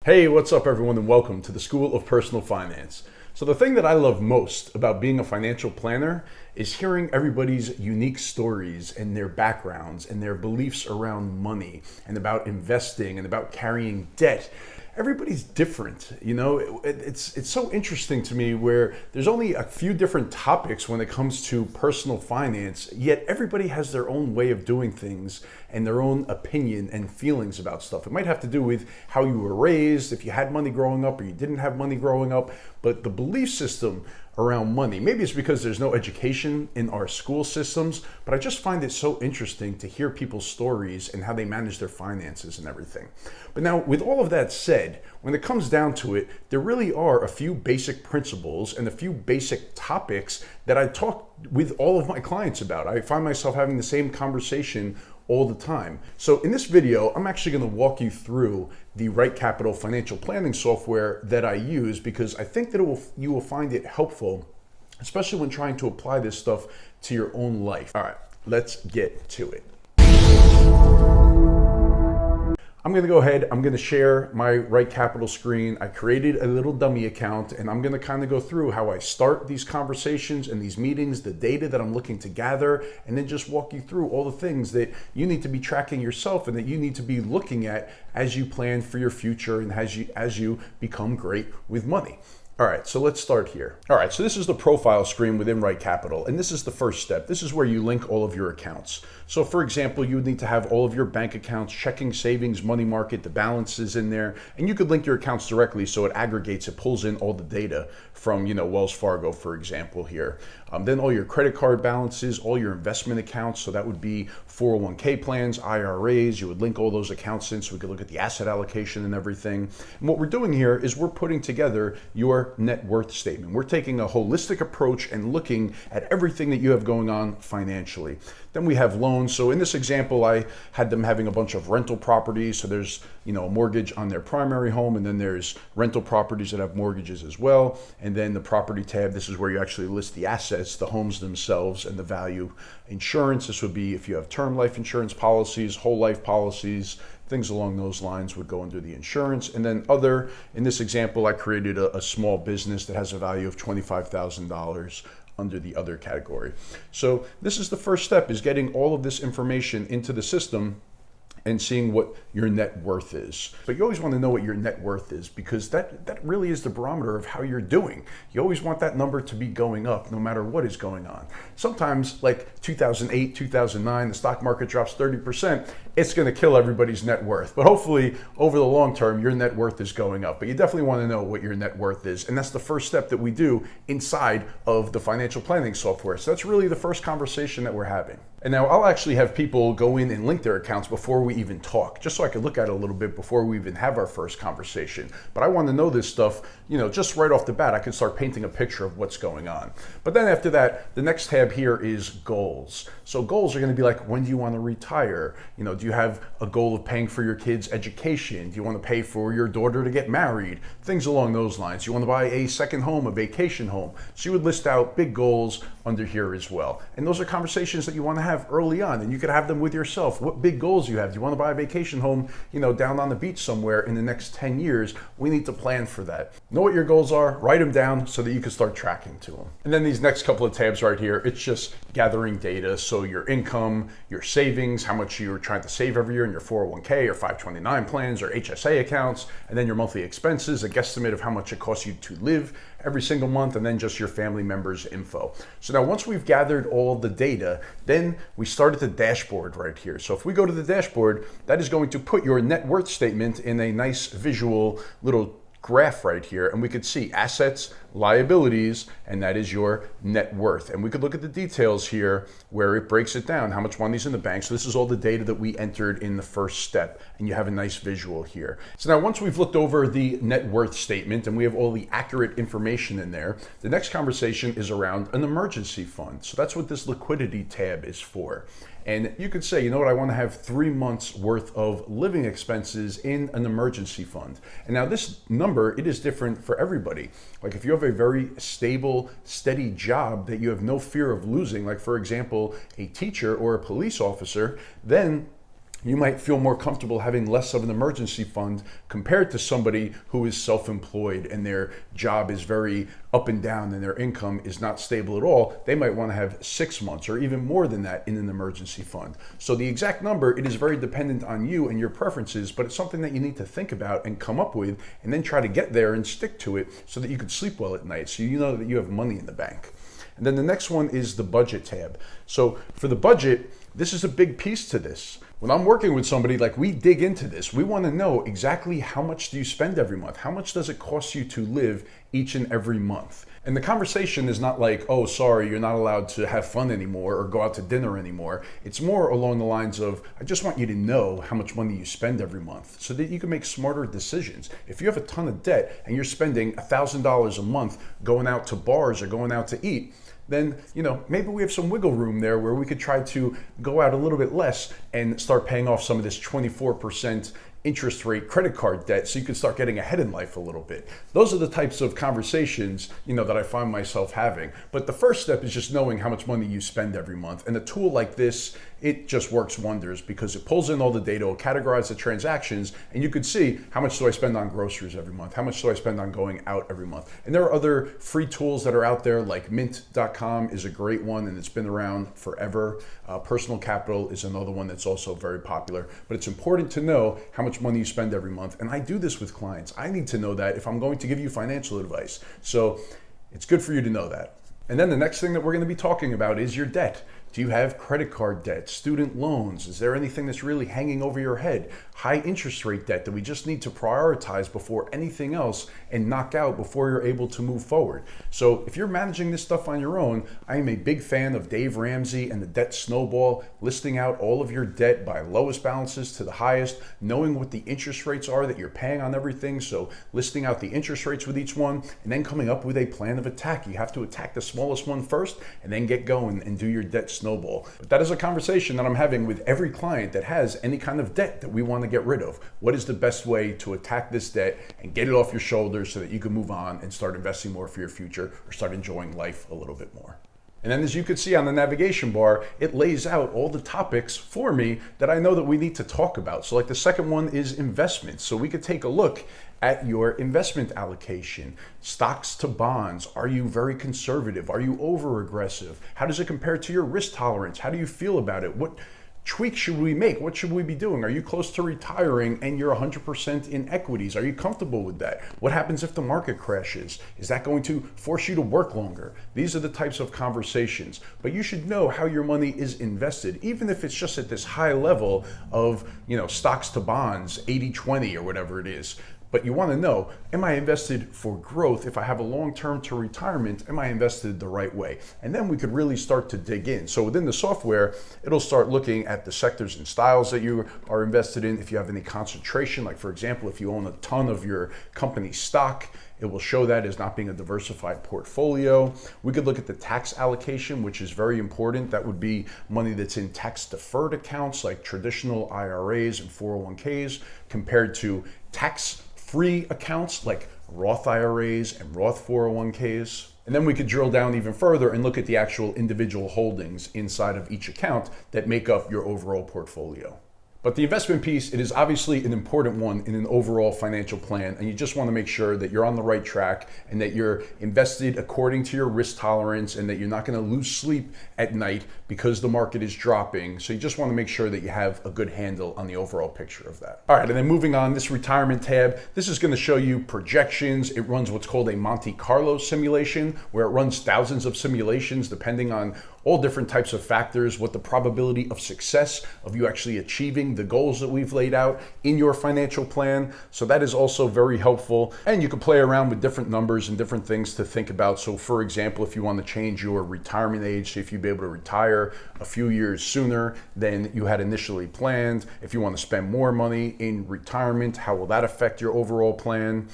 Hey, what's up everyone, and welcome to the School of Personal Finance. So the thing that I love most about being a financial planner is hearing everybody's unique stories and their backgrounds and their beliefs around money and about investing and about carrying debt. Everybody's different, you know. It's so interesting to me where there's only a few different topics when it comes to personal finance, yet everybody has their own way of doing things and their own opinion and feelings about stuff. It might have to do with how you were raised, if you had money growing up or you didn't have money growing up, but the belief system around money. Maybe it's because there's no education in our school systems, but I just find it so interesting to hear people's stories and how they manage their finances and everything. But now, with all of that said, when it comes down to it, there really are a few basic principles and a few basic topics that I talk with all of my clients about. I find myself having the same conversation all the time. So in this video, I'm actually going to walk you through the RightCapital financial planning software that I use, because I think that you will find it helpful, especially when trying to apply this stuff to your own life. All right, let's get to it. I'm going to go ahead, I'm going to share my RightCapital screen. I created a little dummy account, and I'm going to kind of go through how I start these conversations and these meetings, the data that I'm looking to gather, and then just walk you through all the things that you need to be tracking yourself and that you need to be looking at as you plan for your future and as you become great with money. All right, so let's start here. All right, so this is the profile screen within RightCapital, and this is the first step. This is where you link all of your accounts. So for example, you would need to have all of your bank accounts, checking, savings, money market, the balances in there, and you could link your accounts directly so it aggregates, it pulls in all the data from, Wells Fargo, for example, here. Then all your credit card balances, all your investment accounts, so that would be 401k plans, IRAs, you would link all those accounts in so we could look at the asset allocation and everything. And what we're doing here is we're putting together your net worth statement. We're taking a holistic approach and looking at everything that you have going on financially. Then we have loans. So in this example, I had them having a bunch of rental properties. So there's, a mortgage on their primary home, and then there's rental properties that have mortgages as well. And then the property tab, this is where you actually list the assets, the homes themselves, and the value. Insurance, this would be if you have term life insurance policies, whole life policies, things along those lines would go under the insurance. And then other, in this example, I created a small business that has a value of $25,000 under the other category. So this is the first step, is getting all of this information into the system and seeing what your net worth is. But you always want to know what your net worth is, because that really is the barometer of how you're doing. You always want that number to be going up no matter what is going on. Sometimes, like 2008, 2009, the stock market drops 30%, it's going to kill everybody's net worth. But hopefully, over the long term, your net worth is going up. But you definitely want to know what your net worth is. And that's the first step that we do inside of the financial planning software. So that's really the first conversation that we're having. And now I'll actually have people go in and link their accounts before we even talk, just so I can look at it a little bit before we even have our first conversation. But I want to know this stuff, just right off the bat. I can start painting a picture of what's going on. But then after that, the next tab here is goals. So goals are going to be like, when do you want to retire? Do you have a goal of paying for your kids' education? Do you want to pay for your daughter to get married? Things along those lines. You want to buy a second home, a vacation home. So you would list out big goals under here as well. And those are conversations that you want to have early on, and you could have them with yourself. What big goals you have? Do you want to buy a vacation home, down on the beach somewhere in the next 10 years? We need to plan for that. Know what your goals are, write them down so that you can start tracking to them. And then these next couple of tabs right here, it's just gathering data. So your income, your savings, how much you're trying to save every year in your 401k or 529 plans or HSA accounts, and then your monthly expenses, a guesstimate of how much it costs you to live every single month, and then just your family members' info. So now once we've gathered all the data, then we start at the dashboard right here. So if we go to the dashboard, that is going to put your net worth statement in a nice visual little graph right here, and we could see assets, liabilities, and that is your net worth. And we could look at the details here where it breaks it down, how much money's in the bank. So this is all the data that we entered in the first step, and you have a nice visual here. So now once we've looked over the net worth statement and we have all the accurate information in there, the next conversation is around an emergency fund. So that's what this liquidity tab is for. And you could say, I want to have 3 months worth of living expenses in an emergency fund. And now this number, it is different for everybody. Like if you have a very stable, steady job that you have no fear of losing, like for example, a teacher or a police officer, then You might feel more comfortable having less of an emergency fund compared to somebody who is self-employed and their job is very up and down and their income is not stable at all. They might want to have 6 months or even more than that in an emergency fund. So the exact number, it is very dependent on you and your preferences, but it's something that you need to think about and come up with and then try to get there and stick to it so that you can sleep well at night, so you know that you have money in the bank. And then the next one is the budget tab. So for the budget, this is a big piece to this. When I'm working with somebody, like, we dig into this. We want to know exactly how much do you spend every month? How much does it cost you to live each and every month? And the conversation is not like, oh, sorry, you're not allowed to have fun anymore or go out to dinner anymore. It's more along the lines of, I just want you to know how much money you spend every month so that you can make smarter decisions. If you have a ton of debt and you're spending $1,000 a month going out to bars or going out to eat, then, maybe we have some wiggle room there where we could try to go out a little bit less and start paying off some of this 24% interest rate credit card debt so you can start getting ahead in life a little bit. Those are the types of conversations, that I find myself having. But the first step is just knowing how much money you spend every month. And a tool like this, it just works wonders because it pulls in all the data, it'll categorize the transactions, and you could see how much do I spend on groceries every month, how much do I spend on going out every month. And there are other free tools that are out there, like mint.com is a great one and it's been around forever. Personal Capital is another one that's also very popular. But it's important to know how much money you spend every month. And I do this with clients. I need to know that if I'm going to give you financial advice. So it's good for you to know that. And then the next thing that we're going to be talking about is your debt. Do you have credit card debt, student loans? Is there anything that's really hanging over your head? High interest rate debt that we just need to prioritize before anything else and knock out before you're able to move forward. So if you're managing this stuff on your own, I am a big fan of Dave Ramsey and the debt snowball, listing out all of your debt by lowest balances to the highest, knowing what the interest rates are that you're paying on everything. So listing out the interest rates with each one and then coming up with a plan of attack. You have to attack the smallest one first and then get going and do your debt snowball. But that is a conversation that I'm having with every client that has any kind of debt that we want to get rid of. What is the best way to attack this debt and get it off your shoulders so that you can move on and start investing more for your future or start enjoying life a little bit more? And then as you can see on the navigation bar, it lays out all the topics for me that I know that we need to talk about. So like the second one is investments. So we could take a look at your investment allocation, stocks to bonds. Are you very conservative? Are you over aggressive? How does it compare to your risk tolerance? How do you feel about it? What tweaks should we make? What should we be doing? Are you close to retiring and you're 100% in equities? Are you comfortable with that? What happens if the market crashes? Is that going to force you to work longer? These are the types of conversations. But you should know how your money is invested, even if it's just at this high level of, stocks to bonds, 80-20 or whatever it is. But you want to know, am I invested for growth? If I have a long-term to retirement, am I invested the right way? And then we could really start to dig in. So within the software, it'll start looking at the sectors and styles that you are invested in. If you have any concentration, like for example, if you own a ton of your company stock, it will show that as not being a diversified portfolio. We could look at the tax allocation, which is very important. That would be money that's in tax deferred accounts like traditional IRAs and 401ks compared to tax-free accounts like Roth IRAs and Roth 401ks. And then we could drill down even further and look at the actual individual holdings inside of each account that make up your overall portfolio. But the investment piece, it is obviously an important one in an overall financial plan, and you just want to make sure that you're on the right track and that you're invested according to your risk tolerance and that you're not going to lose sleep at night because the market is dropping. So you just want to make sure that you have a good handle on the overall picture of that. All right, and then moving on, this retirement tab, this is going to show you projections. It runs what's called a Monte Carlo simulation, where it runs thousands of simulations depending on all different types of factors, what the probability of success of you actually achieving the goals that we've laid out in your financial plan. So that is also very helpful. And you can play around with different numbers and different things to think about. So for example, if you want to change your retirement age, so if you'd be able to retire a few years sooner than you had initially planned, if you want to spend more money in retirement, how will that affect your overall plan?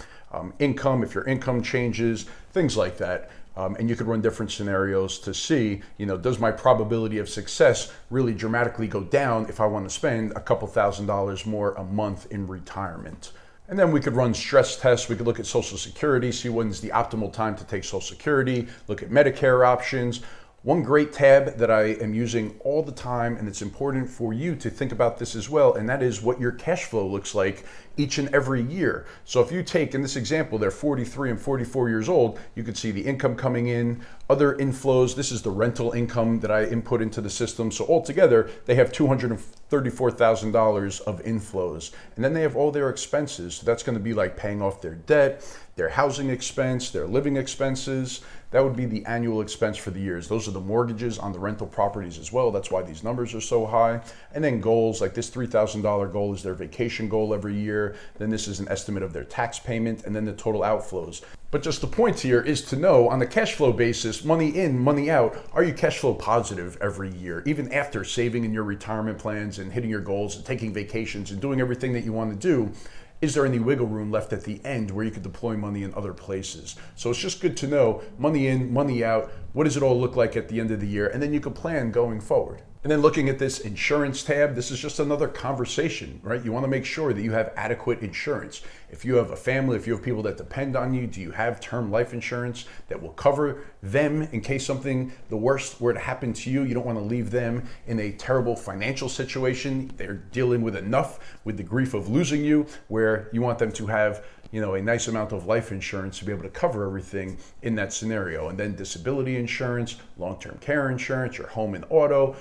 Income, if your income changes, things like that. And you could run different scenarios to see, does my probability of success really dramatically go down if I want to spend a couple $1,000s more a month in retirement? And then we could run stress tests. We could look at Social Security, see when's the optimal time to take Social Security, look at Medicare options. One great tab that I am using all the time, and it's important for you to think about this as well, and that is what your cash flow looks like each and every year. So if you take, in this example, they're 43 and 44 years old, you can see the income coming in, other inflows. This is the rental income that I input into the system. So altogether, they have $234,000 of inflows. And then they have all their expenses. So that's going to be like paying off their debt, their housing expense, their living expenses. That would be the annual expense for the years. Those are the mortgages on the rental properties as well. That's why these numbers are so high. And then goals, like this $3,000 goal is their vacation goal every year. Then this is an estimate of their tax payment, and then the total outflows. But just the point here is to know on the cash flow basis, money in, money out, are you cash flow positive every year, even after saving in your retirement plans and hitting your goals and taking vacations and doing everything that you want to do? Is there any wiggle room left at the end where you could deploy money in other places? So it's just good to know money in, money out, what does it all look like at the end of the year? And then you can plan going forward. And then looking at this insurance tab, this is just another conversation, right? You want to make sure that you have adequate insurance. If you have a family, if you have people that depend on you, do you have term life insurance that will cover them in case something, the worst were to happen to you? You don't want to leave them in a terrible financial situation. They're dealing with enough with the grief of losing you, where you want them to have a nice amount of life insurance to be able to cover everything in that scenario. And then disability insurance, long-term care insurance, your home and auto,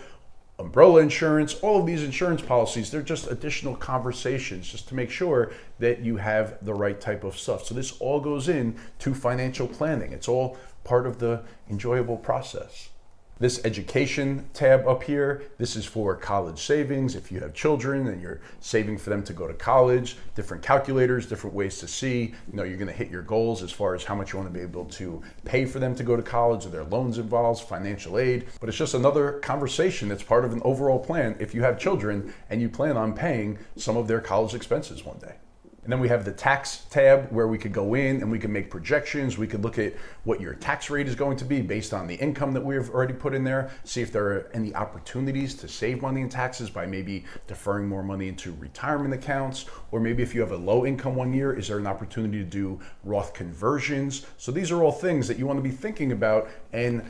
umbrella insurance, all of these insurance policies, they're just additional conversations just to make sure that you have the right type of stuff. So this all goes in to financial planning. It's all part of the enjoyable process. This education tab up here, this is for college savings. If you have children and you're saving for them to go to college, different calculators, different ways to see, you're gonna hit your goals as far as how much you wanna be able to pay for them to go to college. Are there loans involved, financial aid? But it's just another conversation that's part of an overall plan if you have children and you plan on paying some of their college expenses one day. And then we have the tax tab where we could go in and we can make projections. We could look at what your tax rate is going to be based on the income that we've already put in there, see if there are any opportunities to save money in taxes by maybe deferring more money into retirement accounts, or maybe if you have a low income one year, is there an opportunity to do Roth conversions? So these are all things that you want to be thinking about and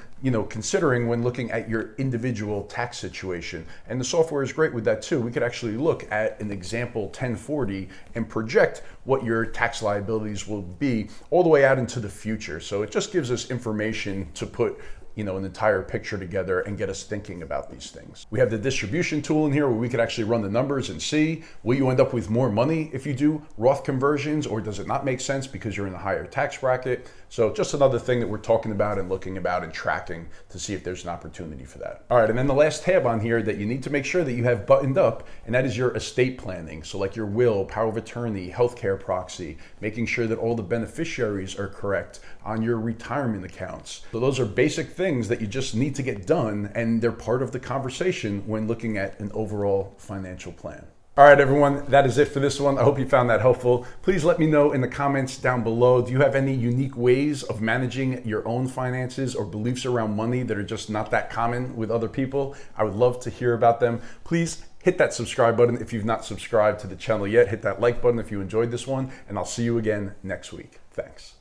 considering when looking at your individual tax situation. And the software is great with that too. We could actually look at an example 1040 and project what your tax liabilities will be all the way out into the future. So it just gives us information to put an entire picture together and get us thinking about these things. We have the distribution tool in here where we could actually run the numbers and see, will you end up with more money if you do Roth conversions, or does it not make sense because you're in a higher tax bracket? So just another thing that we're talking about and looking about and tracking to see if there's an opportunity for that. All right, and then the last tab on here that you need to make sure that you have buttoned up, and that is your estate planning. So like your will, power of attorney, healthcare proxy, making sure that all the beneficiaries are correct on your retirement accounts. So those are basic things that you just need to get done, and they're part of the conversation when looking at an overall financial plan. All right, everyone, that is it for this one. I hope you found that helpful. Please let me know in the comments down below. Do you have any unique ways of managing your own finances or beliefs around money that are just not that common with other people? I would love to hear about them. Please hit that subscribe button if you've not subscribed to the channel yet. Hit that like button if you enjoyed this one, and I'll see you again next week. Thanks.